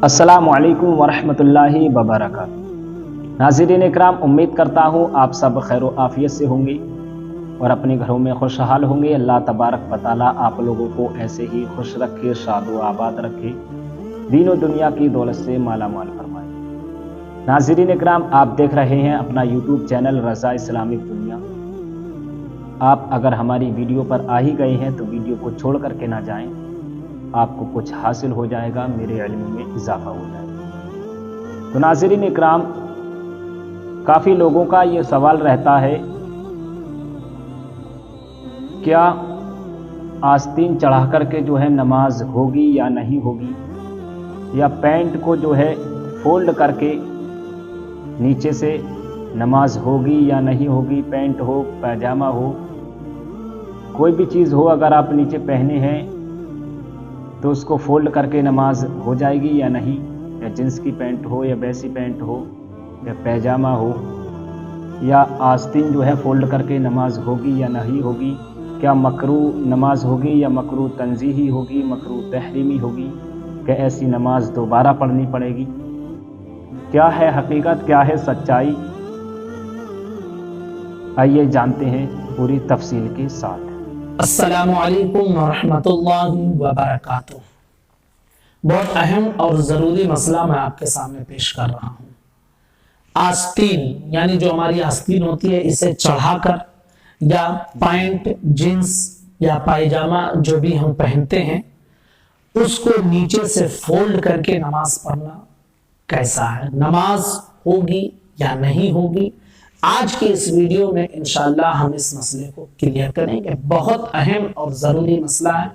السلام علیکم ورحمۃ اللہ وبرکاتہ۔ ناظرین اکرام، امید کرتا ہوں آپ سب خیر و عافیت سے ہوں گے اور اپنے گھروں میں خوشحال ہوں گے۔ اللہ تبارک و تعالیٰ آپ لوگوں کو ایسے ہی خوش رکھے، شاد و آباد رکھے، دین و دنیا کی دولت سے مالا مال فرمائے۔ ناظرین اکرام، آپ دیکھ رہے ہیں اپنا یوٹیوب چینل رضا اسلامک دنیا۔ آپ اگر ہماری ویڈیو پر آ ہی گئے ہیں تو ویڈیو کو چھوڑ کر کے نہ جائیں، آپ کو کچھ حاصل ہو جائے گا، میرے علم میں اضافہ ہو جائے گا۔ تو ناظرین اکرام، کافی لوگوں کا یہ سوال رہتا ہے، کیا آستین چڑھا کر کے جو ہے نماز ہوگی یا نہیں ہوگی، یا پینٹ کو جو ہے فولڈ کر کے نیچے سے نماز ہوگی یا نہیں ہوگی، پینٹ ہو، پاجامہ ہو، کوئی بھی چیز ہو، اگر آپ نیچے پہنے ہیں تو اس کو فولڈ کر کے نماز ہو جائے گی یا نہیں، یا جنس کی پینٹ ہو یا بیسی پینٹ ہو یا پیجامہ ہو، یا آستین جو ہے فولڈ کر کے نماز ہوگی یا نہیں ہوگی، کیا مکروہ نماز ہوگی یا مکروہ تنزیہی ہوگی، مکروہ تحریمی ہوگی، کہ ایسی نماز دوبارہ پڑھنی پڑے گی، کیا ہے حقیقت، کیا ہے سچائی، آئیے جانتے ہیں پوری تفصیل کے ساتھ۔ السلام علیکم ورحمۃ اللہ وبرکاتہ۔ بہت اہم اور ضروری مسئلہ میں آپ کے سامنے پیش کر رہا ہوں۔ آستین یعنی جو ہماری آستین ہوتی ہے، اسے چڑھا کر یا پینٹ، جنس یا پائجامہ جو بھی ہم پہنتے ہیں، اس کو نیچے سے فولڈ کر کے نماز پڑھنا کیسا ہے، نماز ہوگی یا نہیں ہوگی، آج کی اس ویڈیو میں انشاءاللہ ہم اس مسئلے کو کلیئر کریں گے۔ بہت اہم اور ضروری مسئلہ ہے،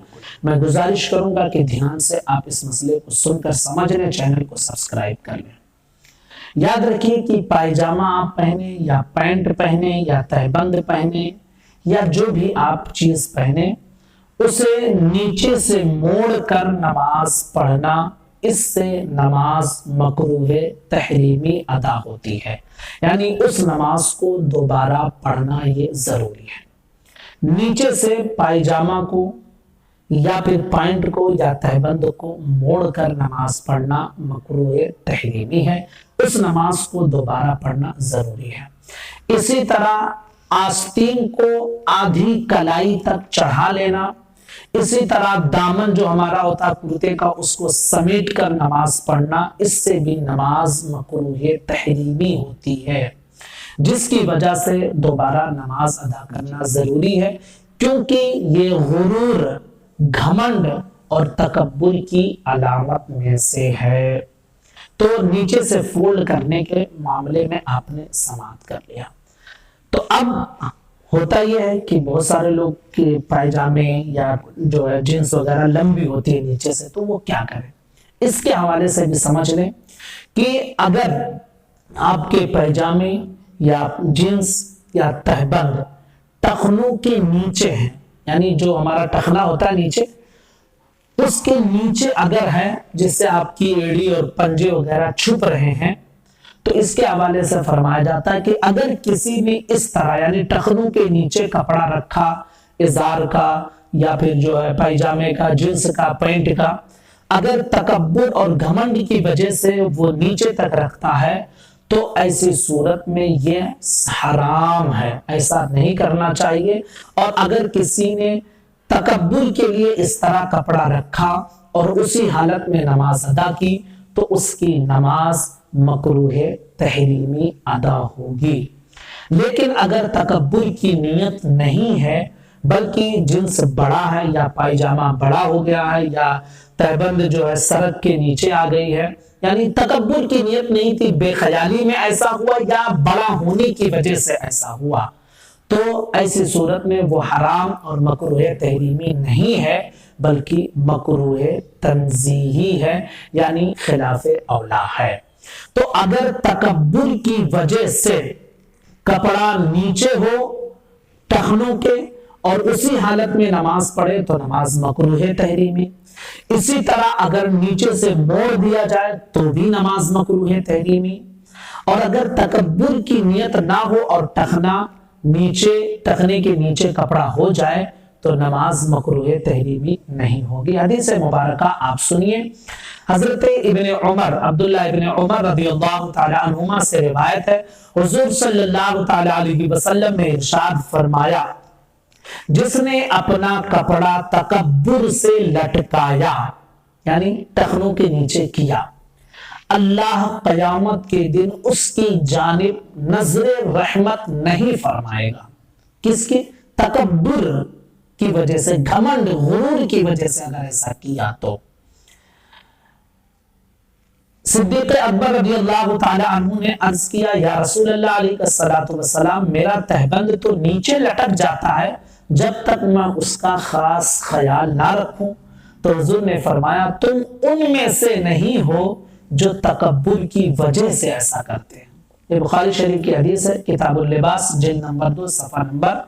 میں گزارش کروں گا کہ دھیان سے آپ اس مسئلے کو سن کر سمجھ لیں، چینل کو سبسکرائب کر لیں۔ یاد رکھیے کہ پائجامہ آپ پہنے یا پینٹ پہنے یا تہبند پہنے یا جو بھی آپ چیز پہنے، اسے نیچے سے موڑ کر نماز پڑھنا، اس سے نماز مکروہ تحریمی ادا ہوتی ہے، یعنی اس نماز کو دوبارہ پڑھنا یہ ضروری ہے۔ نیچے سے پائجامہ کو یا پھر پینٹ کو یا تہبند کو موڑ کر نماز پڑھنا مکروہ تحریمی ہے، اس نماز کو دوبارہ پڑھنا ضروری ہے۔ اسی طرح آستین کو آدھی کلائی تک چڑھا لینا، اسی طرح دامن جو ہمارا ہوتا ہے کرتے کا، اس کو سمیٹ کر نماز پڑھنا، اس سے بھی نماز مکروہ تحریمی ہوتی ہے، جس کی وجہ سے دوبارہ نماز ادا کرنا ضروری ہے، کیونکہ یہ غرور، گھمنڈ اور تکبر کی علامت میں سے ہے۔ تو نیچے سے فولڈ کرنے کے معاملے میں آپ نے سماعت کر لیا۔ تو اب ہوتا یہ ہے کہ بہت سارے لوگ کے پائجامے یا جو ہے جنس وغیرہ لمبی ہوتی ہے نیچے سے، تو وہ کیا کریں، اس کے حوالے سے بھی سمجھ لیں کہ اگر آپ کے پائجامے یا جنس یا تہبند ٹخنوں کے نیچے ہیں، یعنی جو ہمارا ٹخنا ہوتا ہے نیچے، اس کے نیچے اگر ہے، جس سے آپ کی ایڑی اور پنجے وغیرہ چھپ رہے ہیں، تو اس کے حوالے سے فرمایا جاتا ہے کہ اگر کسی نے اس طرح یعنی ٹخنوں کے نیچے کپڑا رکھا، ازار کا یا پھر جو ہے پائجامے کا، جنس کا، پینٹ کا، اگر تکبر اور گھمنڈ کی وجہ سے وہ نیچے تک رکھتا ہے، تو ایسی صورت میں یہ حرام ہے، ایسا نہیں کرنا چاہیے۔ اور اگر کسی نے تکبر کے لیے اس طرح کپڑا رکھا اور اسی حالت میں نماز ادا کی، تو اس کی نماز مکروہ تحریمی ادا ہوگی۔ لیکن اگر تکبر کی نیت نہیں ہے، بلکہ جنس بڑا ہے یا پائجامہ بڑا ہو گیا ہے یا تہبند جو ہے سرک کے نیچے آ گئی ہے، یعنی تکبر کی نیت نہیں تھی، بے خیالی میں ایسا ہوا یا بڑا ہونے کی وجہ سے ایسا ہوا، تو ایسی صورت میں وہ حرام اور مکروہ تحریمی نہیں ہے، بلکہ مکروہ تنزیہی ہے، یعنی خلاف اولا ہے۔ تو اگر تکبر کی وجہ سے کپڑا نیچے ہو ٹخنوں کے اور اسی حالت میں نماز پڑھے تو نماز مکروہ تحریمی، اسی طرح اگر نیچے سے موڑ دیا جائے تو بھی نماز مکروہ تحریمی، اور اگر تکبر کی نیت نہ ہو اور ٹخنے کے نیچے کپڑا ہو جائے تو نماز مکروہ تحریمی نہیں ہوگی۔ حدیث مبارکہ آپ سنیے، حضرت ابن عمر عبداللہ ابن عمر رضی اللہ تعالی عنہما سے روایت ہے، حضور صلی اللہ تعالی علیہ وسلم نے ارشاد فرمایا، جس نے اپنا کپڑا تکبر سے لٹکایا یعنی ٹخنوں کے نیچے کیا، اللہ قیامت کے دن اس کی جانب نظر رحمت نہیں فرمائے گا۔ کس کی؟ تکبر کی وجہ سے، گھمنڈ غرور کی وجہ سے اگر ایسا کیا تو۔ صدیق اکبر رضی اللہ تعالی عنہ نے عرض کیا، یا رسول اللہ علیہ الصلوۃ والسلام، میرا تہبند تو نیچے لٹک جاتا ہے جب تک میں اس کا خاص خیال نہ رکھوں۔ تو حضور نے فرمایا، تم ان میں سے نہیں ہو جو تکبر کی وجہ سے ایسا کرتے ہیں۔ یہ بخاری شریف کی حدیث ہے، کتاب اللباس جلد نمبر 2 صفحہ نمبر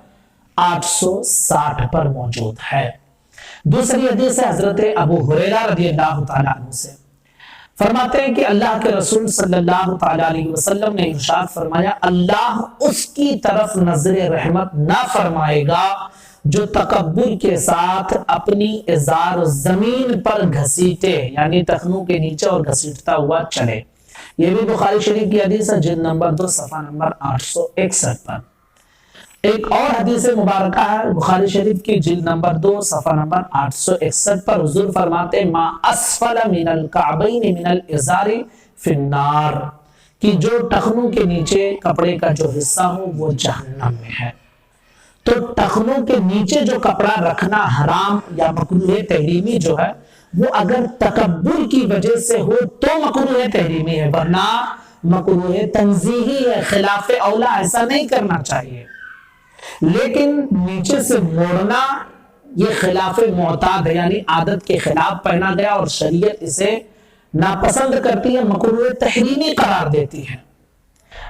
860 پر موجود ہے۔ دوسری حدیث ہے حضرت ابو ہریرہ رضی اللہ تعالیٰ عنہ سے، فرماتے ہیں کہ اللہ کے رسول صلی اللہ تعالیٰ علیہ وسلم نے ارشاد فرمایا، اللہ اس کی طرف نظر رحمت نہ فرمائے گا جو تکبر کے ساتھ اپنی ازار زمین پر گھسیٹے یعنی ٹخنوں کے نیچے اور گھسیٹتا ہوا چلے۔ یہ بھی بخاری شریف کی حدیث ہے، جلد نمبر 2 صفحہ نمبر 861 پر۔ ایک اور حدیث مبارکہ ہے بخاری شریف کی جلد نمبر 2 صفحہ نمبر 861 پر، حضور فرماتے، ما اسفل من الکعبین من الازار فی النار، کہ جو ٹخنوں کے نیچے کپڑے کا جو حصہ ہو وہ جہنم میں ہے۔ تو ٹخنوں کے نیچے جو کپڑا رکھنا حرام یا مکروہ تحریمی جو ہے، وہ اگر تکبر کی وجہ سے ہو تو مکروہ تحریمی ہے، ورنہ مکروہ تنزیہی ہے، خلاف اولا ایسا نہیں کرنا چاہیے۔ لیکن نیچے سے موڑنا یہ خلاف معتاد ہے، یعنی عادت کے خلاف پہنا گیا اور شریعت اسے ناپسند کرتی ہے، مکروہ تحریمی قرار دیتی ہے۔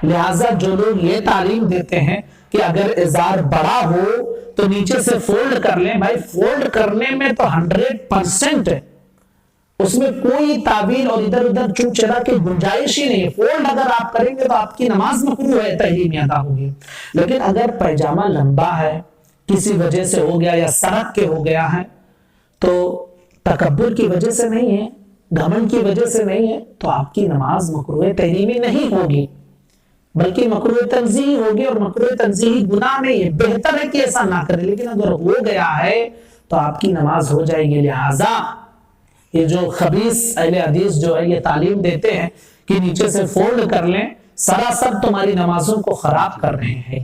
لہٰذا جو لوگ یہ تعلیم دیتے ہیں کہ اگر ازار بڑا ہو تو نیچے سے فولڈ کر لیں، بھائی فولڈ کرنے میں تو 100% ہے، اس میں کوئی تعویل اور ادھر ادھر چوک چلا کی گنجائش ہی نہیں ہے۔ فولڈ اگر آپ کریں گے تو آپ کی نماز مکروہ تحریمی ادا ہوگی۔ لیکن اگر پیجامہ لمبا ہے، کسی وجہ سے ہو گیا یا سرک کے ہو گیا ہے، تو تکبر کی وجہ سے نہیں ہے، گھمنڈ کی وجہ سے نہیں ہے، تو آپ کی نماز مکروہ تحریمی نہیں ہوگی بلکہ مکروہ تنزیہی ہوگی، اور مکروہ تنزیہی گناہ نہیں ہے، بہتر ہے کہ ایسا نہ کرے۔ لیکن اگر ہو گیا ہے تو آپ کی نماز ہو جائے گی۔ لہٰذا یہ جو خبیث اہل حدیث جو ہے یہ تعلیم دیتے ہیں کہ نیچے سے فولڈ کر لیں، سراسر تمہاری نمازوں کو خراب کر رہے ہیں،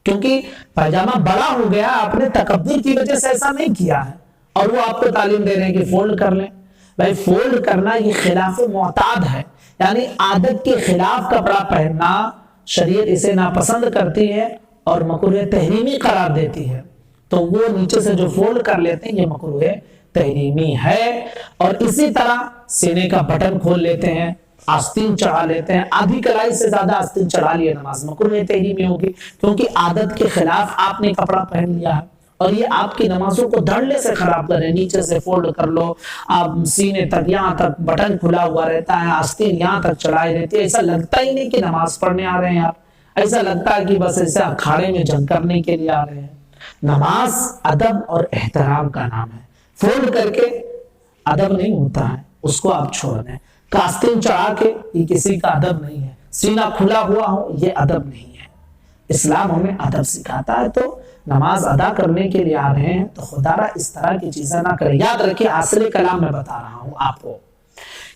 کیونکہ پاجامہ بڑا ہو گیا، آپ نے تکبر کی وجہ سے ایسا نہیں کیا ہے، اور وہ آپ کو تعلیم دے رہے ہیں کہ فولڈ کر لیں۔ بھائی فولڈ کرنا یہ خلاف معتاد ہے، یعنی عادت کے خلاف کپڑا پہننا شریعت اسے ناپسند کرتی ہے اور مکروہ تحریمی قرار دیتی ہے۔ تو وہ نیچے سے جو فولڈ کر لیتے ہیں یہ مکروہ تحریمی ہے۔ اور اسی طرح سینے کا بٹن کھول لیتے ہیں، آستین چڑھا لیتے ہیں، آدھی کلائی سے زیادہ آستین چڑھا لیے، نماز مکروہ تحریمی ہوگی، کیونکہ عادت کے خلاف آپ نے کپڑا پہن لیا ہے، اور یہ آپ کی نمازوں کو دھڑلے سے خراب کرے۔ نیچے سے فولڈ کر لو، آپ سینے تک یہاں تک بٹن کھلا ہوا رہتا ہے، آستین یہاں تک چڑھائی رہتی ہے، ایسا لگتا ہی نہیں کہ نماز پڑھنے آ رہے ہیں آپ، ایسا لگتا ہے کہ بس ایسے اکھاڑے میں جنگ کرنے کے لیے آ رہے ہیں۔ نماز ادب اور احترام کا نام ہے، فولڈ کر کے ادب نہیں ہوتا ہے، اس کو آپ چھوڑ دیں۔ آستین چڑھا کے یہ کسی کا ادب نہیں ہے، سینہ کھلا ہوا ہو یہ ادب نہیں ہے۔ اسلام ہمیں ادب سکھاتا ہے، تو نماز ادا کرنے کے لیے آ رہے ہیں تو خدا را اس طرح کی چیزیں نہ کریں۔ یاد رکھیے، حاصل کلام میں بتا رہا ہوں آپ کو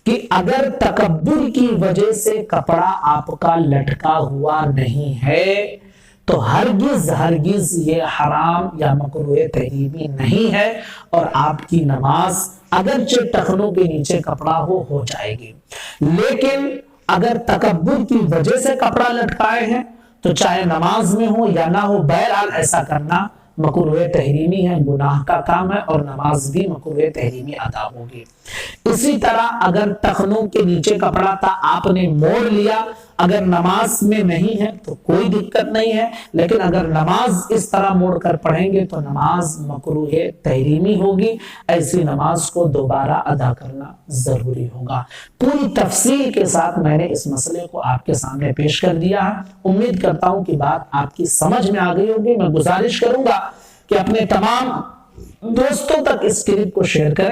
کہ اگر تکبر کی وجہ سے کپڑا آپ کا لٹکا ہوا نہیں ہے تو ہرگز ہرگز یہ حرام یا مکروہ تحریمی نہیں ہے، اور آپ کی نماز اگرچہ ٹخنوں کے نیچے کپڑا ہو جائے گی۔ لیکن اگر تکبر کی وجہ سے کپڑا لٹکائے ہیں تو چاہے نماز میں ہو یا نہ ہو، بہرحال ایسا کرنا مکروہ تحریمی ہے، گناہ کا کام ہے، اور نماز بھی مکروہ تحریمی ادا ہوگی۔ اسی طرح اگر ٹخنوں کے نیچے کپڑا تھا، آپ نے موڑ لیا، اگر نماز میں نہیں ہے تو کوئی دقت نہیں ہے، لیکن اگر نماز اس طرح موڑ کر پڑھیں گے تو نماز مکروہ تحریمی ہوگی۔ ایسی نماز کو دوبارہ ادا کرنا ضروری ہوگا۔ پوری تفصیل کے ساتھ میں نے اس مسئلے کو آپ کے سامنے پیش کر دیا ہے۔ امید کرتا ہوں کہ بات آپ کی سمجھ میں آ گئی ہوگی۔ میں گزارش کروں گا کہ اپنے تمام دوستوں تک اس کلپ کو شیئر کریں۔